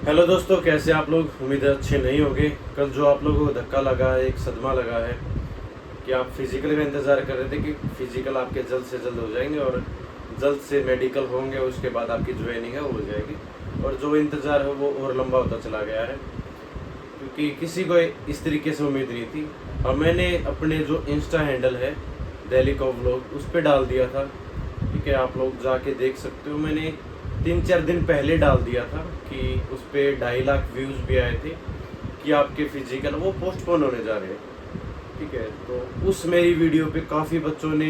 Hello दोस्तों, कैसे आप लोग। उम्मीद है अच्छे नहीं होंगे। कल जो आप लोगों को धक्का लगा है, एक सदमा लगा है कि आप फिजिकल का इंतज़ार कर रहे थे कि फिजिकल आपके जल्द से जल्द हो जाएंगे और जल्द से मेडिकल होंगे, उसके बाद आपकी ज्वाइनिंग है वो हो जाएगी। और जो इंतज़ार है वो और लंबा होता चला गया है क्योंकि किसी को इस तरीके से उम्मीद नहीं थी। और मैंने अपने जो इंस्टा हैंडल है दिल्ली को व्लॉग उस पर डाल दिया था। ठीक है, आप लोग जाके देख सकते हो। मैंने 3-4 दिन पहले डाल दिया था कि उस पर 2.5 लाख व्यूज़ भी आए थे कि आपके फिजिकल वो पोस्टपोन होने जा रहे हैं। ठीक है, तो उस मेरी वीडियो पे काफ़ी बच्चों ने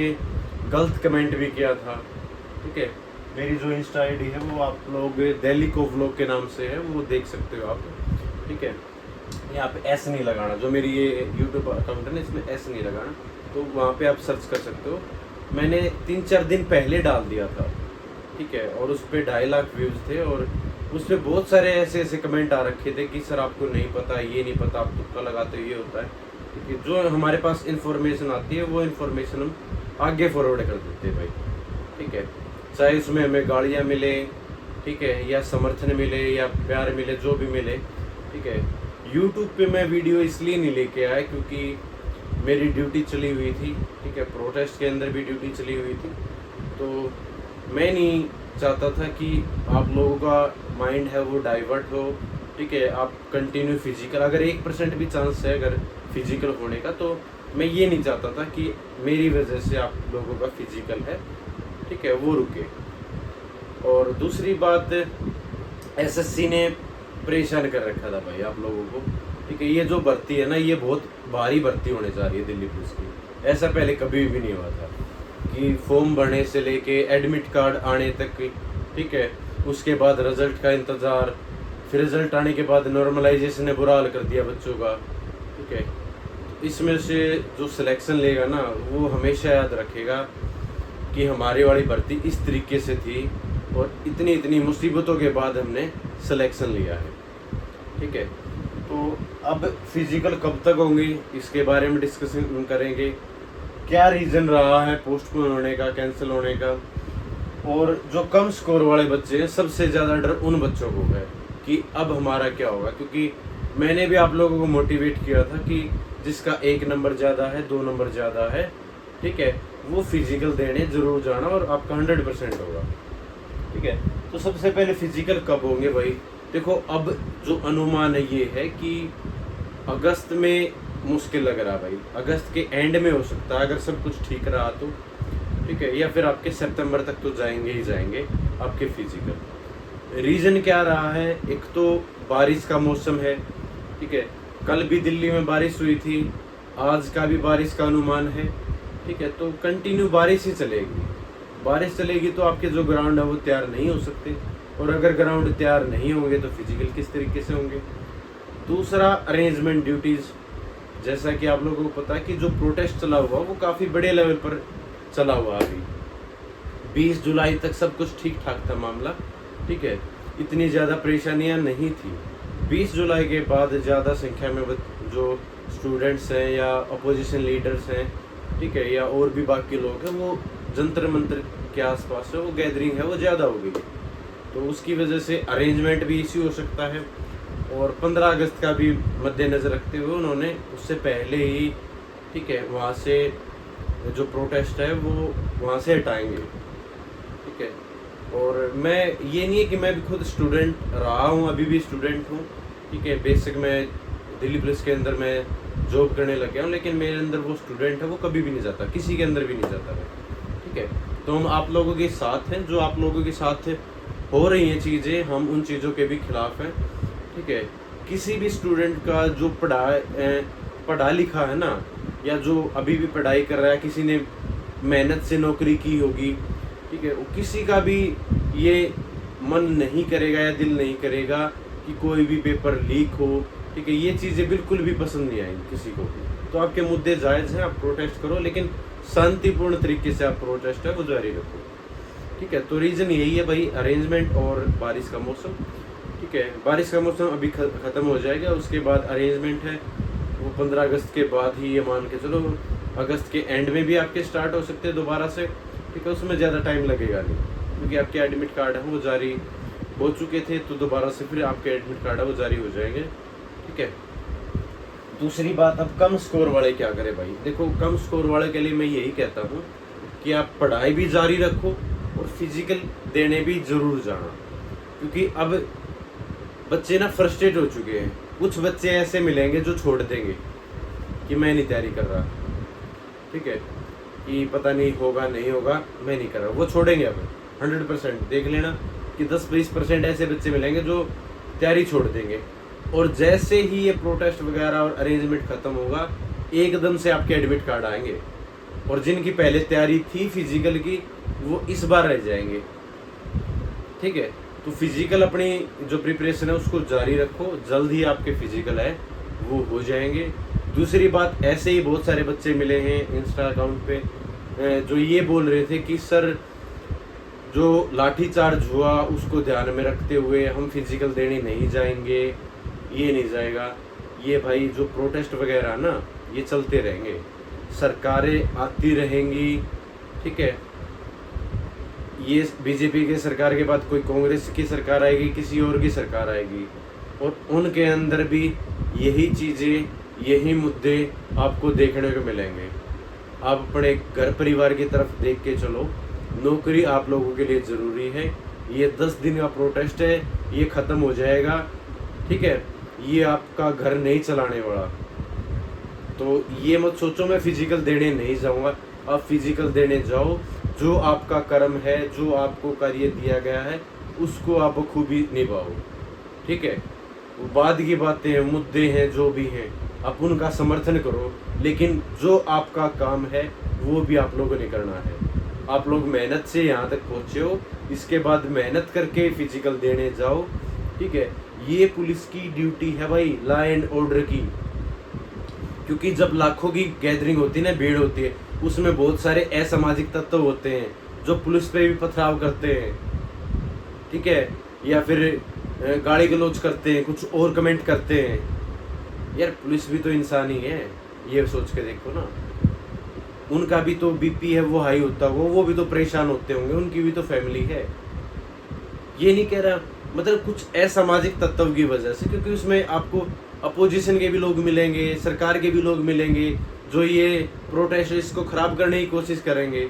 गलत कमेंट भी किया था। ठीक है, मेरी जो इंस्टा आईडी है वो आप लोग दिल्ली को व्लॉग के नाम से है, वो देख सकते हो आप। ठीक है, यहाँ पे एस नहीं लगाना, जो मेरी ये यूट्यूब अकाउंट है ना इसमें एस नहीं लगाना, तो वहाँ पे आप सर्च कर सकते हो। मैंने 3-4 दिन पहले डाल दिया था। ठीक है, और उस पर 2.5 लाख व्यूज़ थे और उस पर बहुत सारे ऐसे ऐसे कमेंट आ रखे थे कि सर आपको नहीं पता, ये नहीं पता, आप तुक्का लगाते हो, ये होता है। ठीक है, जो हमारे पास इन्फॉर्मेशन आती है वो इन्फॉर्मेशन हम आगे फॉरवर्ड कर देते हैं भाई। ठीक है, चाहे उसमें हमें गाड़ियाँ मिले, ठीक है, या समर्थन मिले या प्यार मिले, जो भी मिले। ठीक है, यूट्यूब पे मैं वीडियो इसलिए नहीं लेके आया क्योंकि मेरी ड्यूटी चली हुई थी। ठीक है, प्रोटेस्ट के अंदर भी ड्यूटी चली हुई थी, तो मैं नहीं चाहता था कि आप लोगों का माइंड है वो डाइवर्ट हो। ठीक है, आप कंटिन्यू फिजिकल, अगर 1% भी चांस है अगर फिजिकल होने का, तो मैं ये नहीं चाहता था कि मेरी वजह से आप लोगों का फिजिकल है, ठीक है, वो रुके। और दूसरी बात, एसएससी ने परेशान कर रखा था भाई आप लोगों को। ठीक है, ये जो भर्ती है ना, ये बहुत भारी भर्ती होने जा रही है दिल्ली पुलिस की। ऐसा पहले कभी भी नहीं हुआ था कि फॉर्म भरने से लेके एडमिट कार्ड आने तक की, ठीक है, उसके बाद रिजल्ट का इंतज़ार, फिर रिजल्ट आने के बाद नॉर्मलाइजेशन ने बुरा हाल कर दिया बच्चों का। ठीक है, इसमें से जो सिलेक्शन लेगा ना वो हमेशा याद रखेगा कि हमारी वाली भर्ती इस तरीके से थी और इतनी इतनी मुसीबतों के बाद हमने सिलेक्शन लिया है। ठीक है, तो अब फिजिकल कब तक होंगी इसके बारे में डिस्कशन करेंगे। क्या रीज़न रहा है पोस्टपोन होने का, कैंसिल होने का। और जो कम स्कोर वाले बच्चे हैं, सबसे ज़्यादा डर उन बच्चों को है कि अब हमारा क्या होगा। क्योंकि मैंने भी आप लोगों को मोटिवेट किया था कि जिसका 1 नंबर ज़्यादा है, 2 नंबर ज़्यादा है, ठीक है, वो फिजिकल देने ज़रूर जाना और आपका 100% होगा। ठीक है, तो सबसे पहले फिजिकल कब होंगे भाई। देखो, अब जो अनुमान है ये है कि अगस्त में मुश्किल लग रहा है भाई, अगस्त के एंड में हो सकता है अगर सब कुछ ठीक रहा तो। ठीक है, या फिर आपके सितंबर तक तो जाएंगे ही जाएंगे आपके फिजिकल। रीज़न क्या रहा है, एक तो बारिश का मौसम है। ठीक है, कल भी दिल्ली में बारिश हुई थी, आज का भी बारिश का अनुमान है। ठीक है, तो कंटिन्यू बारिश ही चलेगी। बारिश चलेगी तो आपके जो ग्राउंड है वो तैयार नहीं हो सकते, और अगर ग्राउंड तैयार नहीं होंगे तो फिजिकल किस तरीके से होंगे। दूसरा, अरेंजमेंट ड्यूटीज़। जैसा कि आप लोगों को पता है कि जो प्रोटेस्ट चला हुआ वो काफ़ी बड़े लेवल पर चला हुआ। अभी 20 जुलाई तक सब कुछ ठीक ठाक था मामला। ठीक है, इतनी ज़्यादा परेशानियां नहीं थी। 20 जुलाई के बाद ज़्यादा संख्या में जो स्टूडेंट्स हैं या अपोजिशन लीडर्स हैं, ठीक है, या और भी बाकी लोग हैं, वो जंतर मंतर के आसपास है, वो गैदरिंग है वो ज़्यादा हो गई, तो उसकी वजह से अरेंजमेंट भी इश्यू हो सकता है। और 15 अगस्त का भी मद्देनज़र रखते हुए उन्होंने उससे पहले ही, ठीक है, वहाँ से जो प्रोटेस्ट है वो वहाँ से हटाएंगे। ठीक है, और मैं ये नहीं है कि मैं भी खुद स्टूडेंट रहा हूँ, अभी भी स्टूडेंट हूँ। ठीक है, बेसिक मैं दिल्ली पुलिस के अंदर मैं जॉब करने लग गया हूँ, लेकिन मेरे अंदर वो स्टूडेंट है वो कभी भी नहीं जाता, किसी के अंदर भी नहीं जाता है। ठीक है, तो हम आप लोगों के साथ हैं, जो आप लोगों के साथ हो रही हैं चीज़ें, हम उन चीज़ों के भी खिलाफ हैं। ठीक है, किसी भी स्टूडेंट का जो पढ़ा लिखा है ना, या जो अभी भी पढ़ाई कर रहा है, किसी ने मेहनत से नौकरी की होगी, ठीक है, वो किसी का भी ये मन नहीं करेगा या दिल नहीं करेगा कि कोई भी पेपर लीक हो। ठीक है, ये चीज़ें बिल्कुल भी पसंद नहीं आएंगी किसी को। तो आपके मुद्दे जायज़ हैं, आप प्रोटेस्ट करो, लेकिन शांतिपूर्ण तरीके से आप प्रोटेस्ट है वो जारी रखो। ठीक है, तो रीज़न यही है भाई, अरेंजमेंट और बारिश का मौसम। ठीक है, बारिश का मौसम अभी ख़त्म हो जाएगा, उसके बाद अरेंजमेंट है वो 15 अगस्त के बाद ही, ये मान के चलो अगस्त के एंड में भी आपके स्टार्ट हो सकते हैं दोबारा से। ठीक है, उसमें ज़्यादा टाइम लगेगा नहीं क्योंकि आपके एडमिट कार्ड है वो जारी हो चुके थे तो दोबारा से फिर आपके एडमिट कार्ड है वो जारी हो जाएंगे। ठीक है। दूसरी बात, अब कम स्कोर वाले क्या करें भाई? देखो, कम स्कोर वाले के लिए मैं यही कहता हूँ कि आप पढ़ाई भी जारी रखो और फिजिकल देने भी जरूर जाना, क्योंकि अब बच्चे ना फ्रस्ट्रेट हो चुके हैं। कुछ बच्चे ऐसे मिलेंगे जो छोड़ देंगे कि मैं नहीं तैयारी कर रहा, ठीक है, कि पता नहीं होगा नहीं होगा, मैं नहीं कर रहा, वो छोड़ेंगे। अब 100% देख लेना कि 10-20% ऐसे बच्चे मिलेंगे जो तैयारी छोड़ देंगे, और जैसे ही ये प्रोटेस्ट वगैरह और अरेंजमेंट खत्म होगा एकदम से आपके एडमिट कार्ड आएंगे, और जिनकी पहले तैयारी थी फिजिकल की वो इस बार रह जाएंगे। ठीक है, तो फिजिकल अपनी जो प्रिपरेशन है उसको जारी रखो, जल्द ही आपके फिजिकल है वो हो जाएंगे। दूसरी बात, ऐसे ही बहुत सारे बच्चे मिले हैं इंस्टा अकाउंट पे जो ये बोल रहे थे कि सर जो लाठीचार्ज हुआ उसको ध्यान में रखते हुए हम फिजिकल देने नहीं जाएंगे, ये नहीं जाएगा। ये भाई जो प्रोटेस्ट वगैरह ना ये चलते रहेंगे, सरकारें आती रहेंगी। ठीक है, ये बीजेपी की सरकार के बाद कोई कांग्रेस की सरकार आएगी, किसी और की सरकार आएगी, और उनके अंदर भी यही चीज़ें, यही मुद्दे आपको देखने को मिलेंगे। आप अपने घर परिवार की तरफ देख के चलो, नौकरी आप लोगों के लिए ज़रूरी है। ये 10 दिन का प्रोटेस्ट है, ये ख़त्म हो जाएगा। ठीक है, ये आपका घर नहीं चलाने वाला, तो ये मत सोचो मैं फिजिकल देने नहीं जाऊंगा। आप फिजिकल देने जाओ, जो आपका कर्म है, जो आपको कार्य दिया गया है उसको आप खूबी निभाओ। ठीक है, वो बाद की बातें हैं, मुद्दे हैं, जो भी हैं आप उनका समर्थन करो, लेकिन जो आपका काम है वो भी आप लोगों ने करना है। आप लोग मेहनत से यहाँ तक पहुँचे हो, इसके बाद मेहनत करके फिजिकल देने जाओ। ठीक है, ये पुलिस की ड्यूटी है भाई, लॉ एंड ऑर्डर की, क्योंकि जब लाखों की गैदरिंग होती है ना, भीड़ होती है, उसमें बहुत सारे असामाजिक तत्व होते हैं जो पुलिस पे भी पथराव करते हैं। ठीक है, या फिर गाली गलौज करते हैं, कुछ और कमेंट करते हैं। यार पुलिस भी तो इंसान ही है, ये सोच के देखो ना, उनका भी तो बीपी है वो हाई होता होगा, वो भी तो परेशान होते होंगे, उनकी भी तो फैमिली है। ये नहीं कह रहा, मतलब कुछ असामाजिक तत्व की वजह से, क्योंकि उसमें आपको अपोजिशन के भी लोग मिलेंगे, सरकार के भी लोग मिलेंगे जो ये प्रोटेस्ट इसको खराब करने की कोशिश करेंगे,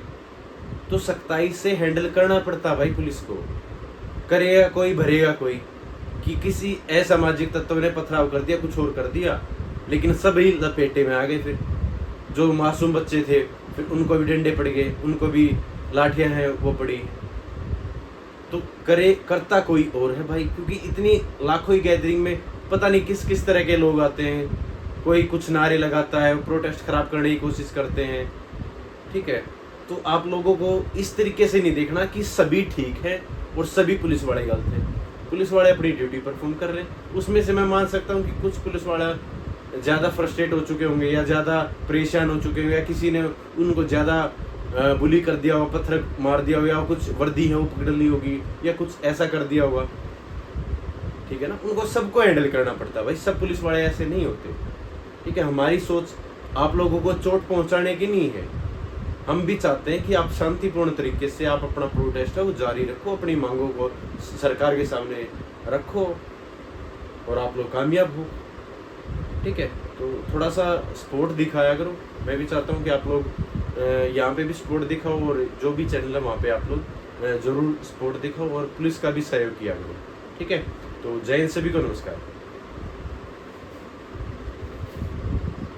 तो सख्ताई से हैंडल करना पड़ता भाई पुलिस को। करेगा कोई, भरेगा कोई, कि किसी असामाजिक तत्व ने पथराव कर दिया, कुछ और कर दिया, लेकिन सभी लपेटे में आ गए। फिर जो मासूम बच्चे थे फिर उनको भी डंडे पड़ गए, उनको भी लाठियां हैं वो पड़ी, तो करता कोई और है भाई, क्योंकि इतनी लाखों ही गैदरिंग में पता नहीं किस किस तरह के लोग आते हैं। कोई कुछ नारे लगाता है, प्रोटेस्ट खराब करने की कोशिश करते हैं। ठीक है, तो आप लोगों को इस तरीके से नहीं देखना कि सभी ठीक है और सभी पुलिस वाले गलत हैं। पुलिस वाले अपनी ड्यूटी परफॉर्म कर रहे हैं, उसमें से मैं मान सकता हूँ कि कुछ पुलिस वाला ज़्यादा फ्रस्ट्रेट हो चुके होंगे, या ज़्यादा परेशान हो चुके होंगे, या किसी ने उनको ज़्यादा बुली कर दिया होगा, पत्थर मार दिया होगा, या कुछ वर्दी है वो पकड़ ली होगी, या कुछ ऐसा कर दिया होगा। ठीक है ना, उनको सबको हैंडल करना पड़ता है भाई, सब पुलिस वाले ऐसे नहीं होते। ठीक है, हमारी सोच आप लोगों को चोट पहुंचाने की नहीं है। हम भी चाहते हैं कि आप शांतिपूर्ण तरीके से आप अपना प्रोटेस्ट है वो जारी रखो, अपनी मांगों को सरकार के सामने रखो और आप लोग कामयाब हो। ठीक है, तो थोड़ा सा सपोर्ट दिखाया करो। मैं भी चाहता हूँ कि आप लोग यहाँ पे भी सपोर्ट दिखाओ, और जो भी चैनल है वहाँ पे आप लोग ज़रूर सपोर्ट दिखाओ और पुलिस का भी सहयोग किया करो। ठीक है, तो जय हिंद, सभी को नमस्कार।